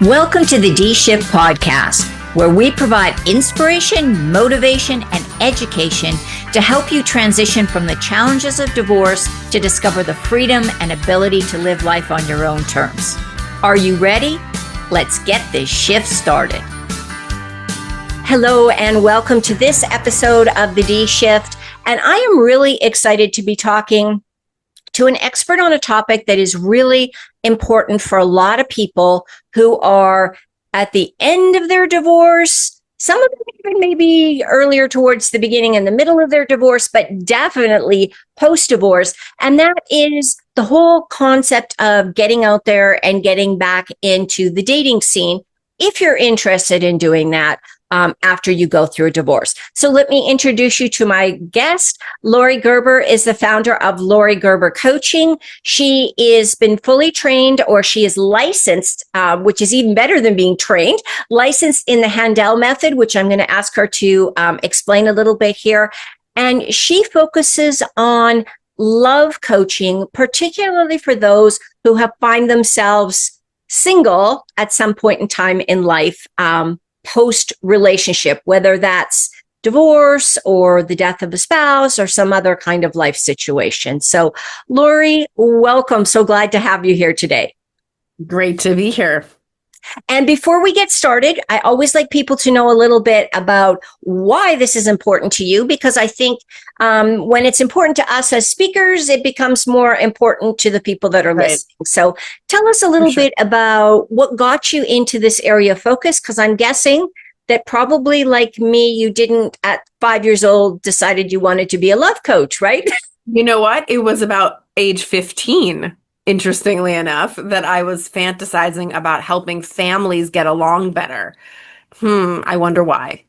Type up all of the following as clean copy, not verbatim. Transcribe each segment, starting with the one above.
Welcome to the D Shift podcast, where we provide inspiration, motivation, and education to help you transition from the challenges of divorce to discover the freedom and ability to live life on your own terms. Are you ready? Let's get this shift started. Hello, and welcome to this episode of the D Shift. And I am really excited to be talking to an expert on a topic that is really important for a lot of people who are at the end of their divorce. Some of them even maybe earlier towards the beginning and the middle of their divorce, but definitely post-divorce. And that is the whole concept of getting out there and getting back into the dating scene, if you're interested in doing that. After you go through a divorce. So let me introduce you to my guest. Laurie Gerber is the founder of Laurie Gerber Coaching. She is been fully trained, or she is licensed, which is even better than being trained, licensed in the Handel Method, which I'm going to ask her to explain a little bit here. And she focuses on love coaching, particularly for those who have find themselves single at some point in time in life, post-relationship, whether that's divorce or the death of a spouse or some other kind of life situation. So, Laurie, welcome. So glad to have you here today. Great to be here. And before we get started, I always like people to know a little bit about why this is important to you, because I think when it's important to us as speakers, it becomes more important to the people that are listening. So tell us a little bit about what got you into this area of focus, because I'm guessing that probably like me, you didn't at 5 years old decided you wanted to be a love coach, right? You know what? It was about age 15. Interestingly enough, that I was fantasizing about helping families get along better. I wonder why.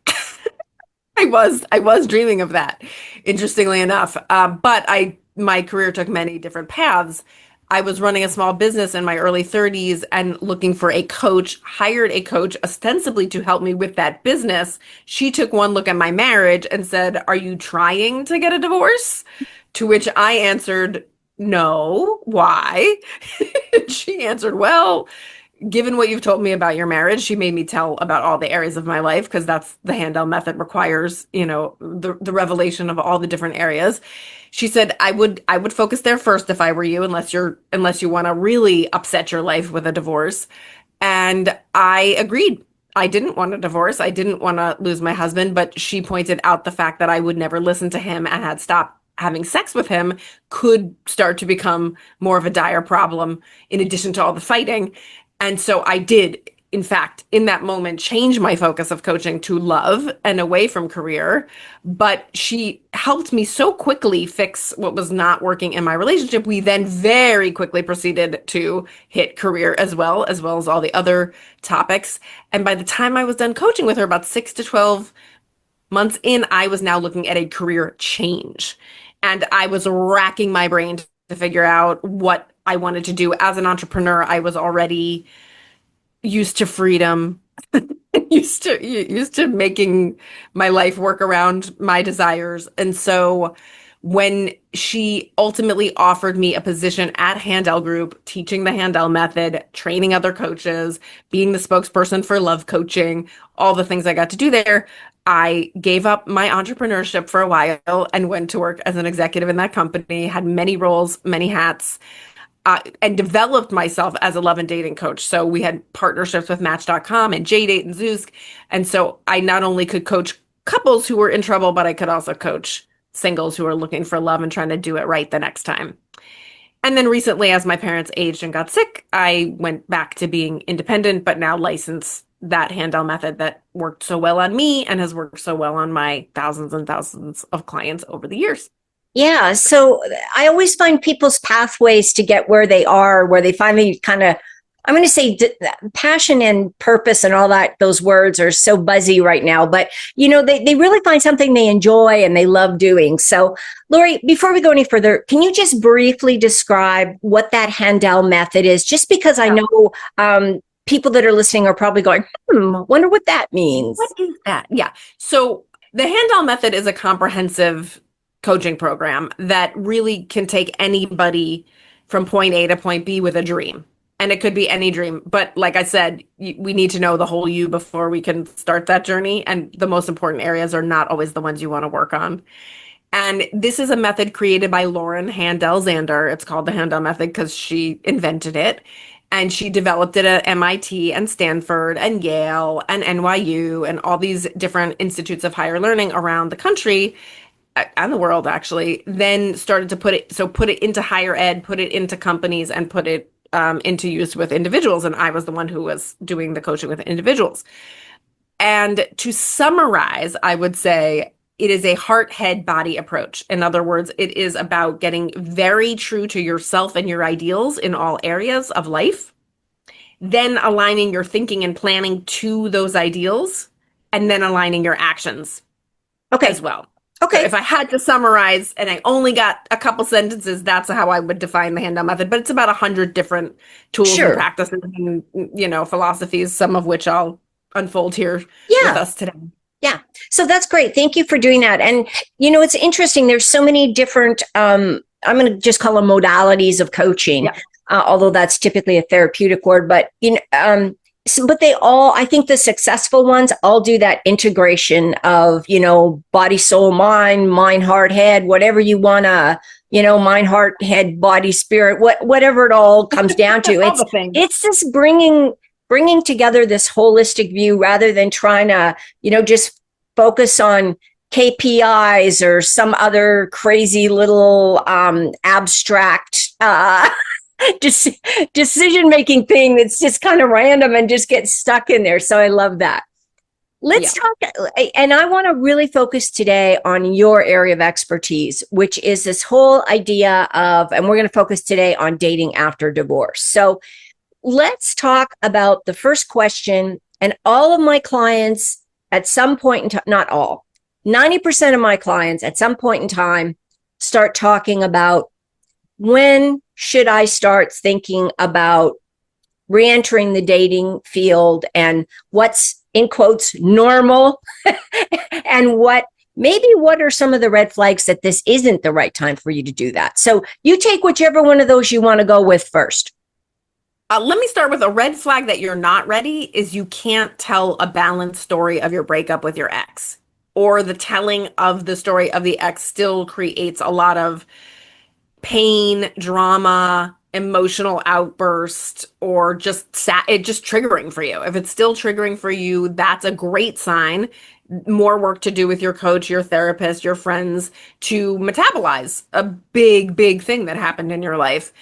I was dreaming of that, interestingly enough. But my career took many different paths. I was running a small business in my early 30s and looking for a coach, hired a coach ostensibly to help me with that business. She took one look at my marriage and said, "Are you trying to get a divorce?" To which I answered, "No, why?" She answered, "Well, given what you've told me about your marriage," she made me tell about all the areas of my life, because that's the Handel Method requires, the revelation of all the different areas. She said, I would focus there first if I were you, unless you want to really upset your life with a divorce. And I agreed. I didn't want a divorce. I didn't want to lose my husband, but she pointed out the fact that I would never listen to him and had stopped having sex with him could start to become more of a dire problem in addition to all the fighting. And so I did, in fact, in that moment, change my focus of coaching to love and away from career. But she helped me so quickly fix what was not working in my relationship. We then very quickly proceeded to hit career as well as all the other topics. And by the time I was done coaching with her, about 6 to 12 months in, I was now looking at a career change. And I was racking my brain to figure out what I wanted to do. As an entrepreneur, I was already used to freedom, used to making my life work around my desires. And so when she ultimately offered me a position at Handel Group, teaching the Handel Method, training other coaches, being the spokesperson for love coaching, all the things I got to do there, I gave up my entrepreneurship for a while and went to work as an executive in that company, had many roles, many hats, and developed myself as a love and dating coach. So we had partnerships with Match.com and JDate and Zoosk. And so I not only could coach couples who were in trouble, but I could also coach singles who are looking for love and trying to do it right the next time. And then recently, as my parents aged and got sick, I went back to being independent, but now licensed that Handel Method that worked so well on me and has worked so well on my thousands and thousands of clients over the years. Yeah. So I always find people's pathways to get where they are, where they finally kind of, I'm going to say passion and purpose and all that. Those words are so buzzy right now, but they really find something they enjoy and they love doing. So Laurie, before we go any further, can you just briefly describe what that Handel Method is? Just because I know, people that are listening are probably going, wonder what that means. What is that? Yeah. So the Handel Method is a comprehensive coaching program that really can take anybody from point A to point B with a dream. And it could be any dream. But like I said, we need to know the whole you before we can start that journey. And the most important areas are not always the ones you want to work on. And this is a method created by Lauren Handel Zander. It's called the Handel Method because she invented it. And she developed it at MIT and Stanford and Yale and NYU and all these different institutes of higher learning around the country and the world, actually. Then started to put it into higher ed, put it into companies, and put it into use with individuals. And I was the one who was doing the coaching with individuals. And to summarize, I would say it is a heart, head, body approach. In other words, it is about getting very true to yourself and your ideals in all areas of life, then aligning your thinking and planning to those ideals, and then aligning your actions as well. Okay. So if I had to summarize and I only got a couple sentences, that's how I would define the Handel Method. But it's about 100 different tools and practices and, philosophies, some of which I'll unfold here with us today. Yeah. So that's great. Thank you for doing that. And, it's interesting. There's so many different, I'm going to just call them modalities of coaching, although that's typically a therapeutic word. But, but they all, I think the successful ones all do that integration of, body, soul, mind, heart, head, whatever you want to, mind, heart, head, body, spirit, whatever it all comes down to. It's just bringing together this holistic view rather than trying to, just focus on KPIs or some other crazy little abstract decision-making thing that's just kind of random and just gets stuck in there. So I love that. Let's talk, and I want to really focus today on your area of expertise, which is this whole idea of, and we're going to focus today on dating after divorce. So let's talk about the first question. And all of my clients at some point in time, not all, 90% of my clients at some point in time start talking about, when should I start thinking about re-entering the dating field and what's, in quotes, normal and what are some of the red flags that this isn't the right time for you to do that? So you take whichever one of those you want to go with first. Let me start with a red flag that you're not ready is you can't tell a balanced story of your breakup with your ex, or the telling of the story of the ex still creates a lot of pain, drama, emotional outburst, or just triggering for you. If it's still triggering for you, that's a great sign. More work to do with your coach, your therapist, your friends to metabolize a big, big thing that happened in your life.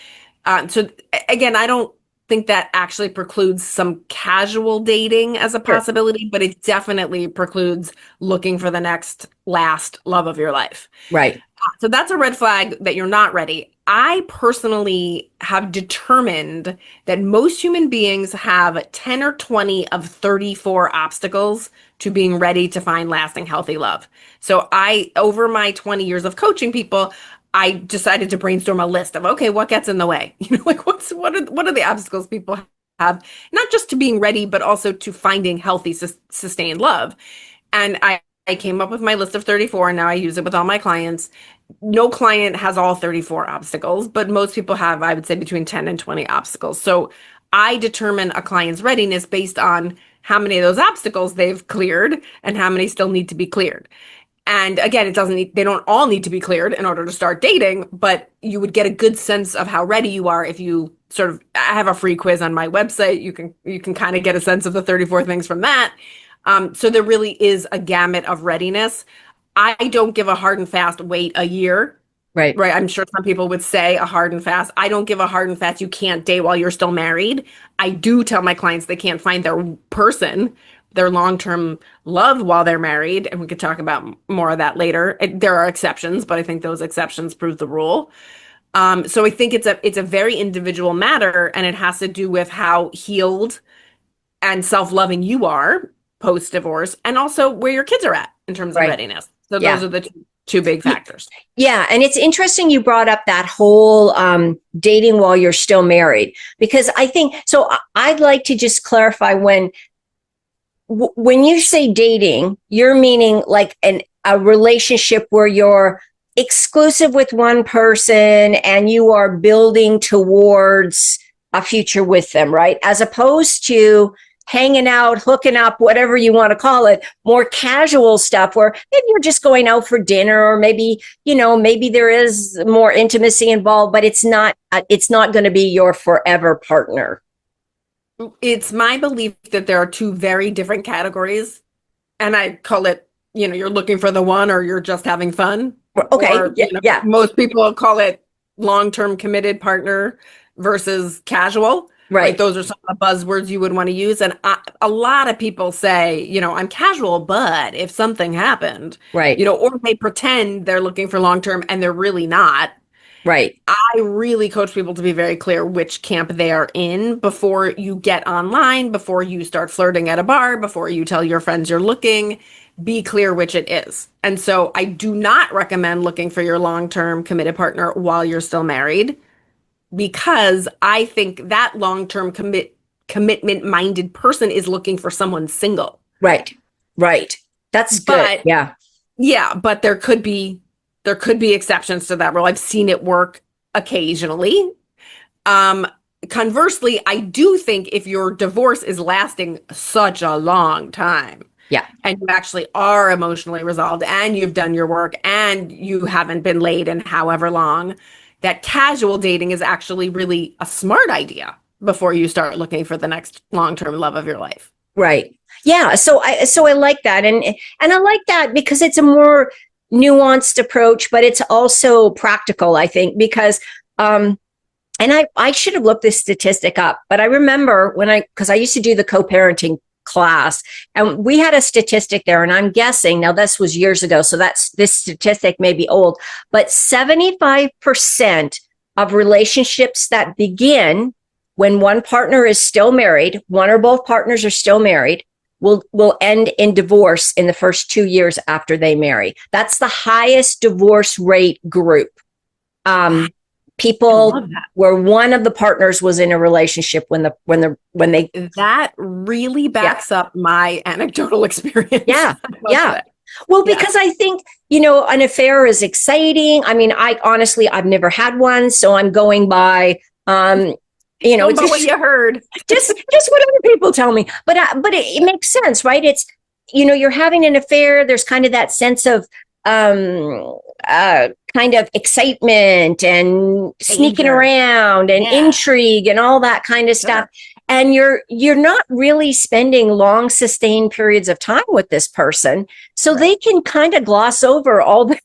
So again, I don't think that actually precludes some casual dating as a possibility, but it definitely precludes looking for the next last love of your life. Right. So that's a red flag that you're not ready. I personally have determined that most human beings have 10 or 20 of 34 obstacles to being ready to find lasting, healthy love. So over my 20 years of coaching people, I decided to brainstorm a list of, okay, what gets in the way? Like what are the obstacles people have, not just to being ready, but also to finding healthy, sustained love. And I came up with my list of 34, and now I use it with all my clients. No client has all 34 obstacles, but most people have, I would say, between 10 and 20 obstacles. So I determine a client's readiness based on how many of those obstacles they've cleared and how many still need to be cleared. And again, they don't all need to be cleared in order to start dating, but you would get a good sense of how ready you are if you I have a free quiz on my website. You can kind of get a sense of the 34 things from that. So there really is a gamut of readiness. I don't give a hard and fast wait a year. Right. I'm sure some people would say a hard and fast. I don't give a hard and fast you can't date while you're still married. I do tell my clients they can't find their person, their long-term love while they're married. And we could talk about more of that later. There are exceptions, but I think those exceptions prove the rule. So I think it's a very individual matter, and it has to do with how healed and self-loving you are post-divorce, and also where your kids are at in terms of readiness. So those are the two big factors. Yeah. And it's interesting you brought up that whole dating while you're still married, because I think, so I'd like to just clarify, when you say dating, you're meaning like a relationship where you're exclusive with one person and you are building towards a future with them, right? As opposed to hanging out, hooking up, whatever you want to call it, more casual stuff where maybe you're just going out for dinner, or maybe, maybe there is more intimacy involved, but it's not going to be your forever partner. It's my belief that there are two very different categories, and I call it, you're looking for the one, or you're just having fun. Okay. Or, Yeah. most people call it long-term committed partner versus casual. Like, Right. those are some of the buzzwords you would want to use. And a lot of people say, I'm casual, but if something happened, Right. or they pretend they're looking for long-term and they're really not. Right. I really coach people to be very clear which camp they are in before you get online, before you start flirting at a bar, before you tell your friends you're looking. Be clear which it is. And so I do not recommend looking for your long-term committed partner while you're still married, because I think that long-term commitment-minded person is looking for someone single. Right. Right. That's good. But Yeah. yeah, but there could be exceptions to that rule. I've seen it work occasionally. Um, Conversely, I do think if your divorce is lasting such a long time, Yeah. and you actually are emotionally resolved and you've done your work and you haven't been late in however long, that casual dating is actually really a smart idea before you start looking for the next long-term love of your life. Right. Yeah. So I like that. And I like that because it's a more nuanced approach, but it's also practical, I think, because and I should have looked this statistic up, but I remember because I used to do the co-parenting class, and we had a statistic there, and I'm guessing, now this was years ago, so this statistic may be old, but 75% of relationships that begin when one partner is still married, one or both partners are still married, will end in divorce in the first 2 years after they marry. That's the highest divorce rate group. People where one of the partners was in a relationship when they that really backs up my anecdotal experience. Yeah. Well, because I think, an affair is exciting. I mean, I've never had one, so I'm going by, it's just what you heard. just what other people tell me. But it makes sense, right? It's, you're having an affair. There's kind of that sense of, kind of excitement and sneaking around and intrigue and all that kind of stuff. And you're not really spending long sustained periods of time with this person. So they can kind of gloss over all the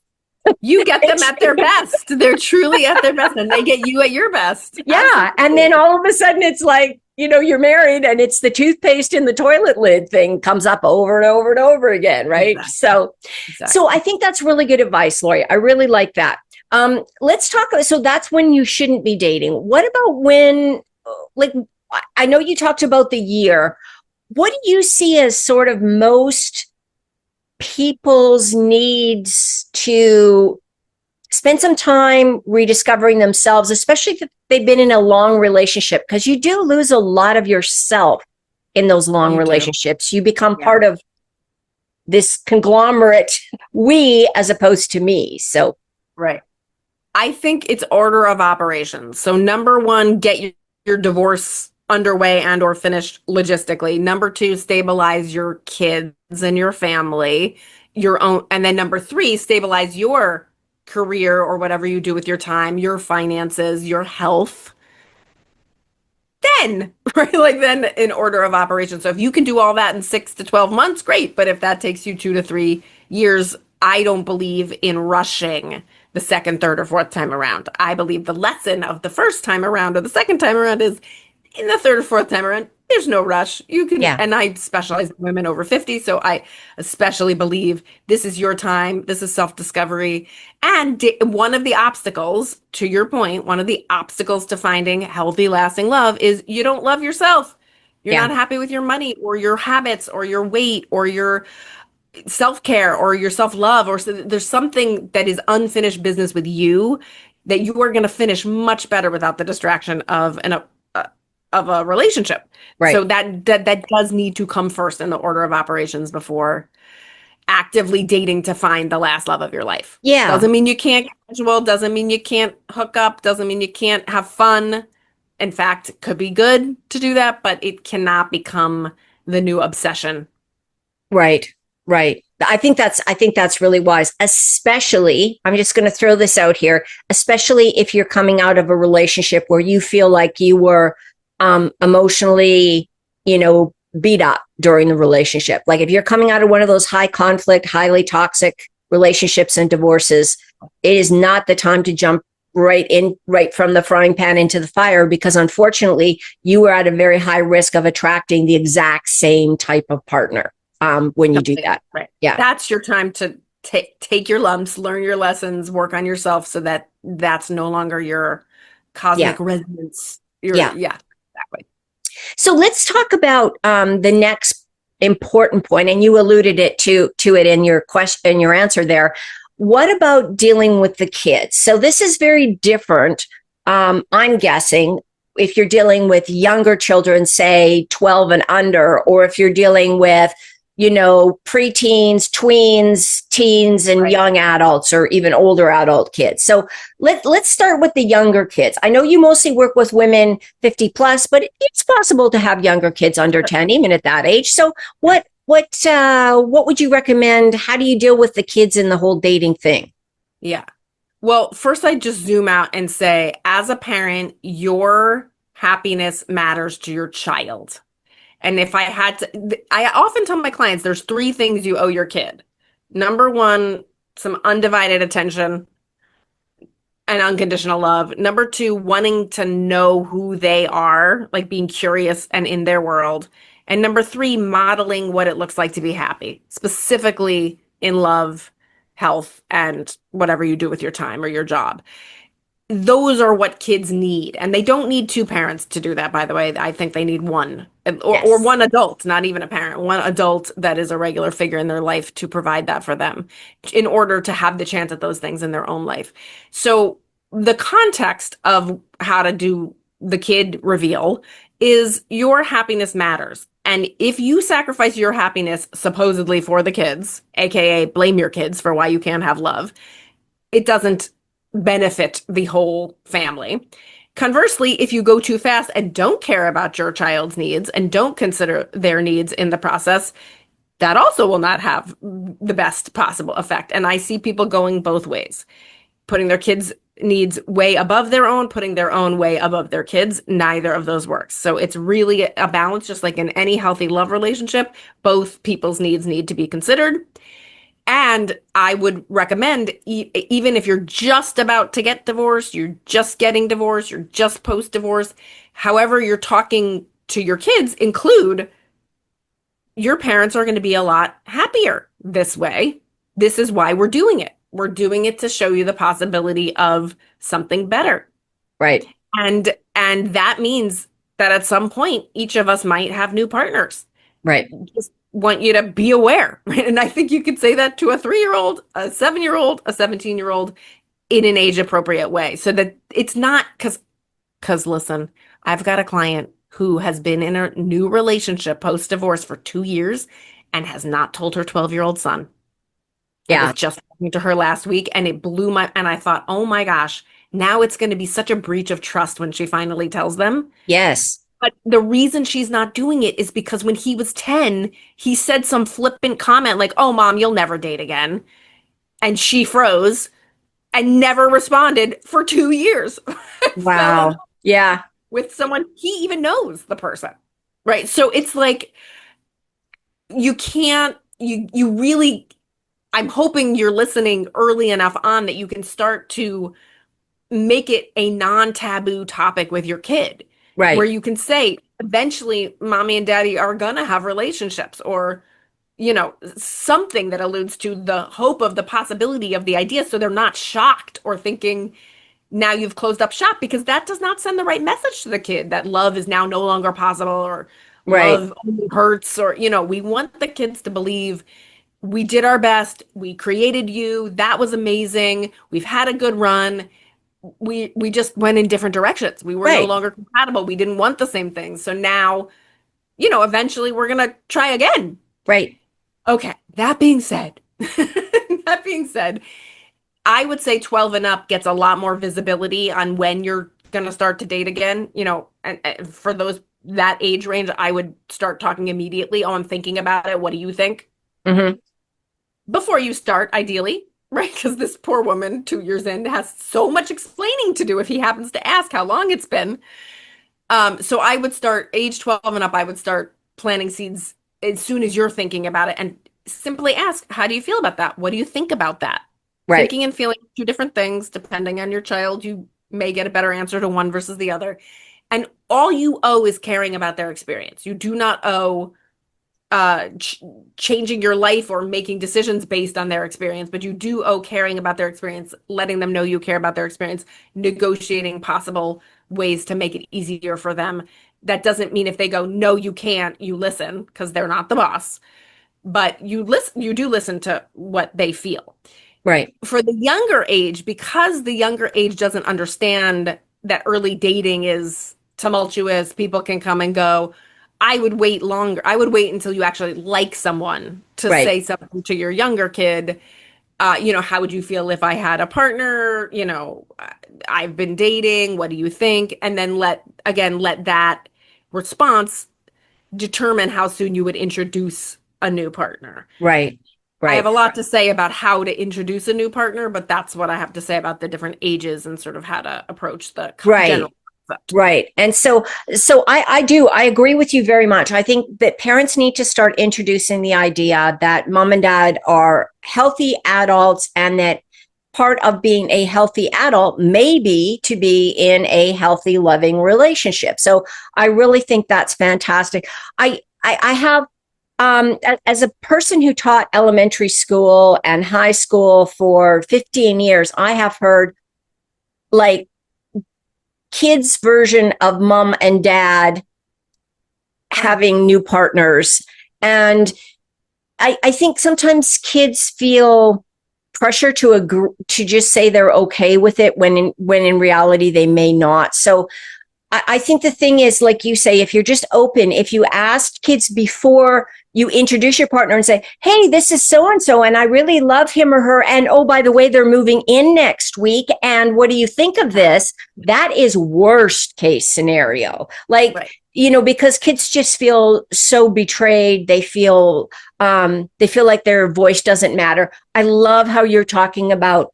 you get them at their best. They're truly at their best, and they get you at your best. Yeah. Absolutely. And then all of a sudden it's like, you're married, and it's the toothpaste in the toilet lid thing comes up over and over and over again. Right. Exactly. So I think that's really good advice, Laurie. I really like that. Let's talk. So that's when you shouldn't be dating. What about when, like, I know you talked about the year. What do you see as sort of most people's needs to spend some time rediscovering themselves, especially if they've been in a long relationship? Because you do lose a lot of yourself in those long relationships. You become part of this conglomerate, we, as opposed to me. So, right. I think it's order of operations. So number one, get your divorce underway and or finished logistically. Number two, stabilize your kids and your family, your own. And then number three, stabilize your career or whatever you do with your time, your finances, your health. Then, right? Like, then in order of operations. So if you can do all that in 6 to 12 months, great. But if that takes you 2 to 3 years, I don't believe in rushing the second, third, or fourth time around. I believe the lesson of the first time around or the second time around is in the third or fourth time around, there's no rush. You can, and I specialize in women over 50. So I especially believe this is your time. This is self-discovery. And one of the obstacles, to your point, one of the obstacles to finding healthy, lasting love is you don't love yourself. You're not happy with your money or your habits or your weight or your self-care or your self-love, or so there's something that is unfinished business with you that you are going to finish much better without the distraction of a relationship. Right. So that does need to come first in the order of operations before actively dating to find the last love of your life. Yeah. Doesn't mean you can't get casual, doesn't mean you can't hook up, doesn't mean you can't have fun, in fact, it could be good to do that, but it cannot become the new obsession. Right. Right. I think that's really wise, especially, I'm just going to throw this out here, especially if you're coming out of a relationship where you feel like you were emotionally, beat up during the relationship. Like if you're coming out of one of those high conflict, highly toxic relationships and divorces, it is not the time to jump right from the frying pan into the fire, because unfortunately you are at a very high risk of attracting the exact same type of partner when you do that. Right. Yeah. That's your time to take your lumps, learn your lessons, work on yourself so that that's no longer your cosmic resonance. Yeah. Yeah, exactly. So let's talk about the next important point, and you alluded to it in your question, in your answer there. What about dealing with the kids? So this is very different. I'm guessing if you're dealing with younger children, say 12 and under, or if you're dealing with preteens, tweens, teens, and young adults, or even older adult kids. So let's start with the younger kids. I know you mostly work with women 50 plus, but it's possible to have younger kids under 10, even at that age. So what would you recommend? How do you deal with the kids in the whole dating thing? Yeah. Well, first I just zoom out and say, as a parent, your happiness matters to your child. And if I had to, I often tell my clients there's three things you owe your kid. Number one, some undivided attention and unconditional love. Number two, wanting to know who they are, like being curious and in their world. And number three, modeling what it looks like to be happy, specifically in love, health, and whatever you do with your time or your job. Those are what kids need. And they don't need two parents to do that, by the way. I think they need one or one adult, not even a parent, one adult that is a regular figure in their life to provide that for them in order to have the chance at those things in their own life. So the context of how to do the kid reveal is your happiness matters. And if you sacrifice your happiness supposedly for the kids, aka blame your kids for why you can't have love, it doesn't benefit the whole family. Conversely, if you go too fast and don't care about your child's needs and don't consider their needs in the process, that also will not have the best possible effect. And I see people going both ways, putting their kids' needs way above their own, putting their own way above their kids. Neither of those works. So it's really a balance, just like in any healthy love relationship, both people's needs need to be considered. And I would recommend, even if you're just about to get divorced, you're just getting divorced, you're just post-divorce, however you're talking to your kids, include your parents are going to be a lot happier this way. This is why we're doing it. We're doing it to show you the possibility of something better. Right. And that means that at some point, each of us might have new partners. Right. Just want you to be aware, right? And I think you could say that to a 3-year-old, a 7-year-old, a 17-year-old in an age appropriate way, so that it's not because listen, I've got a client who has been in a new relationship post divorce for 2 years and has not told her 12-year-old son. I was just talking to her last week and it blew and I thought, oh my gosh, now it's going to be such a breach of trust when she finally tells them. Yes. But the reason she's not doing it is because when he was 10, he said some flippant comment like, oh, mom, you'll never date again. And she froze and never responded for 2 years. Wow. Yeah. With someone he even knows the person. Right. So it's like you can't, you really, I'm hoping you're listening early enough on that you can start to make it a non-taboo topic with your kid. Right. Where you can say, eventually, mommy and daddy are going to have relationships, or, something that alludes to the hope of the possibility of the idea. So they're not shocked or thinking, now you've closed up shop, because that does not send the right message to the kid that love is now no longer possible, or love only hurts, or, we want the kids to believe we did our best. We created you. That was amazing. We've had a good run. We just went in different directions. We were no longer compatible. We didn't want the same things. So now, eventually we're going to try again. Right. Okay. That being said, I would say 12 and up gets a lot more visibility on when you're going to start to date again, and for that age range, I would start talking immediately. Oh, I'm thinking about it. What do you think? Hmm. Before you start, ideally, right? Because this poor woman, 2 years in, has so much explaining to do if he happens to ask how long it's been. So I would start age 12 and up, I would start planting seeds as soon as you're thinking about it and simply ask, how do you feel about that? What do you think about that? Right. Thinking and feeling are two different things. Depending on your child, you may get a better answer to one versus the other. And all you owe is caring about their experience. You do not owe changing your life or making decisions based on their experience, but you do owe caring about their experience, letting them know you care about their experience, negotiating possible ways to make it easier for them. That doesn't mean if they go, no, you can't, you listen because they're not the boss, but you do listen to what they feel. Right. For the younger age, because the younger age doesn't understand that early dating is tumultuous, people can come and go. I would wait longer. I would wait until you actually like someone to Right. say something to your younger kid. How would you feel if I had a partner? I've been dating. What do you think? And then let that response determine how soon you would introduce a new partner. Right. I have Right. a lot to say about how to introduce a new partner, but that's what I have to say about the different ages and sort of how to approach the Right. general concept. Right. And I agree with you very much. I think that parents need to start introducing the idea that mom and dad are healthy adults and that part of being a healthy adult may be to be in a healthy, loving relationship. So I really think that's fantastic. I have, as a person who taught elementary school and high school for 15 years, I have heard like kids' version of mom and dad having new partners. And I think sometimes kids feel pressure to agree, to just say they're okay with it when in reality they may not. So I think the thing is, like you say, if you're just open, if you asked kids before you introduce your partner and say, hey, this is so and so, and I really love him or her. And oh, by the way, they're moving in next week. And what do you think of this? That is worst case scenario. Like, Right. Because kids just feel so betrayed. They feel like their voice doesn't matter. I love how you're talking about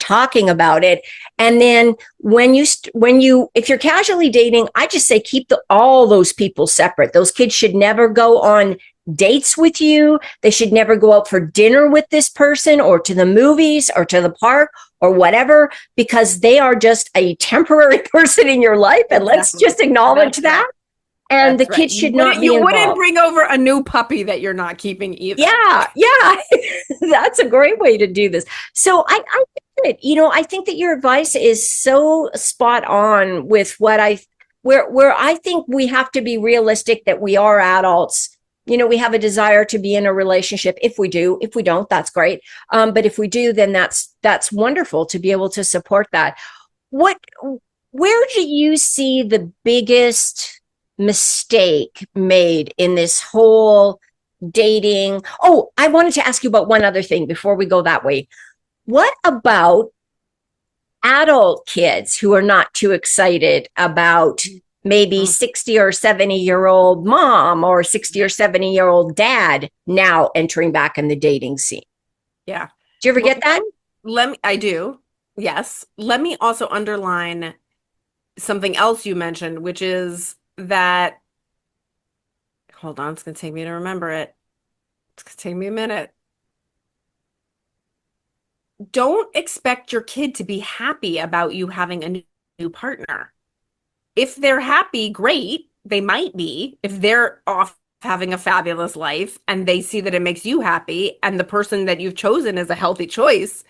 it. And then when you if you're casually dating, I just say keep all those people separate. Those kids should never go on dates with you. They should never go out for dinner with this person or to the movies or to the park or whatever, because they are just a temporary person in your life. And let's Exactly. just acknowledge That's that. right. And the That's right. kids should not be You wouldn't involved. bring over a new puppy that you're not keeping either. Yeah, yeah. That's a great way to do this. So I think that, I think that your advice is so spot on with where I think we have to be realistic that we are adults. We have a desire to be in a relationship. If we do, if we don't, that's great. But if we do, then that's wonderful to be able to support that. Where do you see the biggest mistake made in this whole dating? Oh, I wanted to ask you about one other thing before we go that way. What about adult kids who are not too excited about maybe 60 or 70-year-old mom or 60 or 70-year-old dad now entering back in the dating scene? Yeah. Do you ever Well, get that? I do. Yes. Let me also underline something else you mentioned, which is that, hold on, it's going to take me to remember it. It's going to take me a minute. Don't expect your kid to be happy about you having a new partner. If they're happy, great. They might be. If they're off having a fabulous life and they see that it makes you happy and the person that you've chosen is a healthy choice,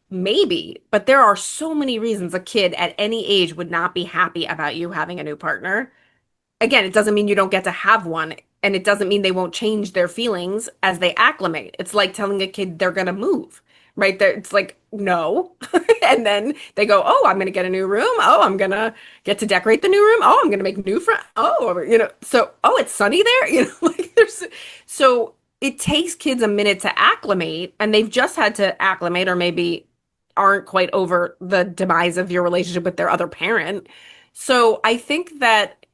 maybe. But there are so many reasons a kid at any age would not be happy about you having a new partner. Again, it doesn't mean you don't get to have one, and it doesn't mean they won't change their feelings as they acclimate. It's like telling a kid they're going to move, right? There, it's like, no. And then they go, oh, I'm going to get a new room. Oh, I'm going to get to decorate the new room. Oh, I'm going to make new friends. Oh, so, oh, it's sunny there. So it takes kids a minute to acclimate, and they've just had to acclimate, or maybe aren't quite over the demise of your relationship with their other parent. So I think that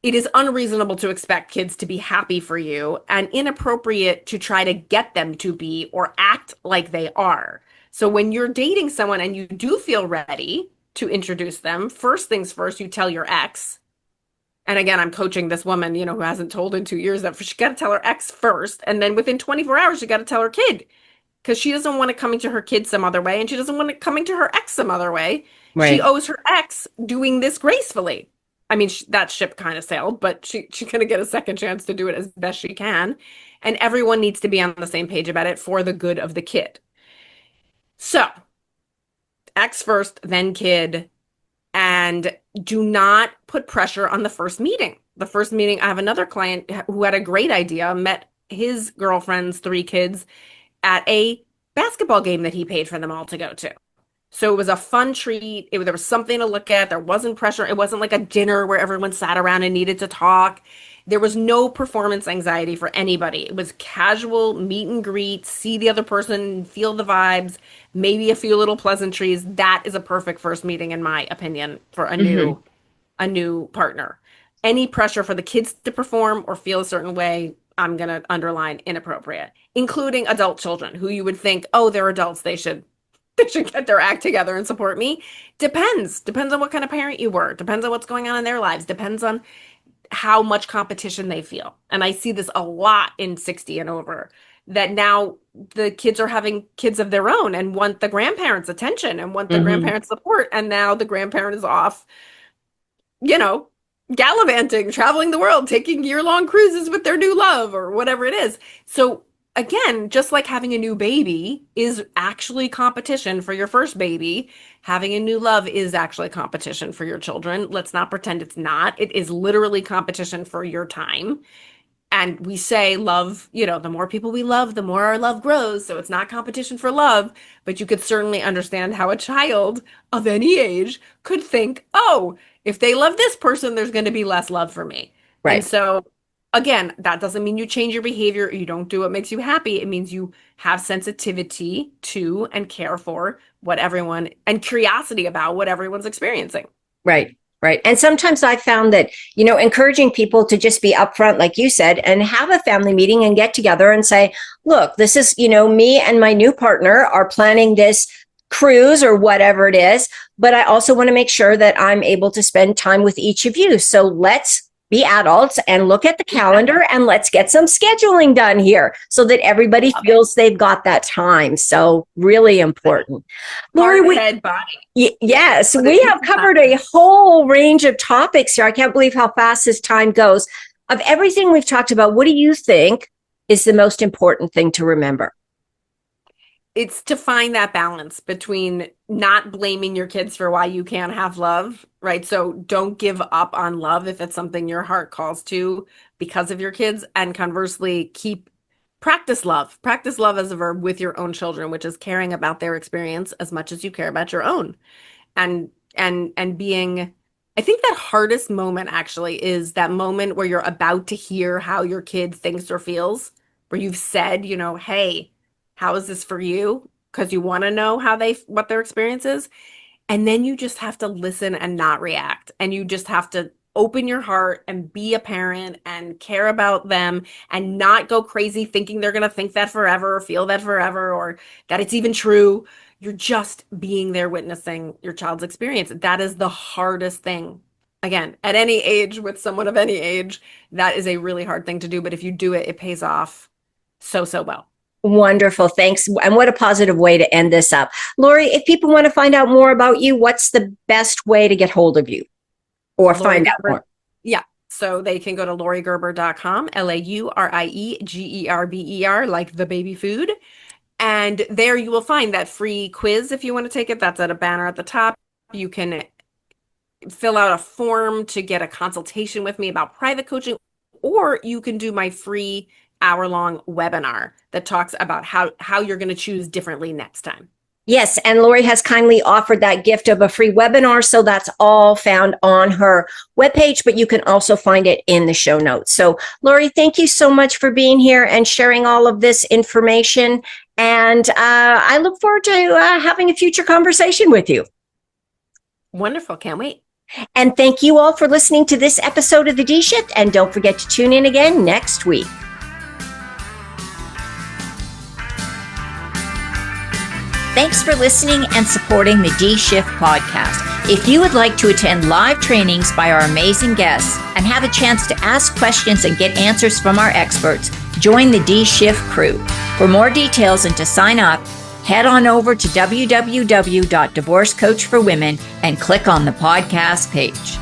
it is unreasonable to expect kids to be happy for you and inappropriate to try to get them to be or act like they are. So when you're dating someone and you do feel ready to introduce them, first things first, you tell your ex. And again, I'm coaching this woman, who hasn't told in 2 years that she got to tell her ex first. And then within 24 hours, she got to tell her kid because she doesn't want it coming to her kid some other way and she doesn't want it coming to her ex some other way. She Right. owes her ex doing this gracefully. I mean, that ship kind of sailed, but she's going to get a second chance to do it as best she can. And everyone needs to be on the same page about it for the good of the kid. So, ex first, then kid, and do not put pressure on the first meeting. The first meeting, I have another client who had a great idea, met his girlfriend's 3 kids at a basketball game that he paid for them all to go to. So it was a fun treat. There was something to look at. There wasn't pressure. It wasn't like a dinner where everyone sat around and needed to talk. There was no performance anxiety for anybody. It was casual meet and greet, see the other person, feel the vibes, maybe a few little pleasantries. That is a perfect first meeting, in my opinion, for a new partner. Any pressure for the kids to perform or feel a certain way, I'm going to underline inappropriate, including adult children who you would think, oh, they're adults. They should get their act together and support me. Depends on what kind of parent you were. Depends on what's going on in their lives. Depends on how much competition they feel. And I see this a lot in 60 and over, that now the kids are having kids of their own and want the grandparents' attention and want the grandparents' support. And now the grandparent is off, you know, gallivanting, traveling the world, taking year-long cruises with their new love or whatever it is. So again, just like having a new baby is actually competition for your first baby, having a new love is actually competition for your children. Let's not pretend it's not. It is literally competition for your time. And we say love, the more people we love, the more our love grows. So it's not competition for love, but you could certainly understand how a child of any age could think, oh, if they love this person, there's going to be less love for me. And Right. so, again, that doesn't mean you change your behavior or you don't do what makes you happy. It means you have sensitivity to and care for what everyone and curiosity about what everyone's experiencing. Right. Right. And sometimes I found that, encouraging people to just be upfront, like you said, and have a family meeting and get together and say, look, this is, me and my new partner are planning this cruise or whatever it is. But I also want to make sure that I'm able to spend time with each of you. So let's be adults and look at the calendar and let's get some scheduling done here so that everybody feels they've got that time. So really important. Laurie, Heart, head, body. yes, we have covered a whole range of topics here. I can't believe how fast this time goes. Of everything we've talked about, what do you think is the most important thing to remember? It's to find that balance between not blaming your kids for why you can't have love, right? So don't give up on love if it's something your heart calls to because of your kids. And conversely, practice love. Practice love as a verb with your own children, which is caring about their experience as much as you care about your own. And being, I think that hardest moment actually is that moment where you're about to hear how your kid thinks or feels, where you've said, hey, how is this for you? Because you want to know what their experience is. And then you just have to listen and not react. And you just have to open your heart and be a parent and care about them and not go crazy thinking they're going to think that forever or feel that forever or that it's even true. You're just being there witnessing your child's experience. That is the hardest thing. Again, at any age with someone of any age, that is a really hard thing to do. But if you do it, it pays off so well. Wonderful. Thanks. And what a positive way to end this up. Laurie, if people want to find out more about you, what's the best way to get hold of you or find out more? Yeah. So they can go to lauriegerber.com, LAURIEGERBER, like the baby food. And there you will find that free quiz if you want to take it. That's at a banner at the top. You can fill out a form to get a consultation with me about private coaching, or you can do my free hour-long webinar that talks about how you're going to choose differently next time. Yes, and Laurie has kindly offered that gift of a free webinar, so that's all found on her webpage, but you can also find it in the show notes. So, Laurie, thank you so much for being here and sharing all of this information, And I look forward to having a future conversation with you. Wonderful. Can't wait. And thank you all for listening to this episode of The D Shift. And don't forget to tune in again next week. Thanks for listening and supporting the D Shift podcast. If you would like to attend live trainings by our amazing guests and have a chance to ask questions and get answers from our experts, join the D Shift crew. For more details and to sign up, head on over to www.divorcecoachforwomen and click on the podcast page.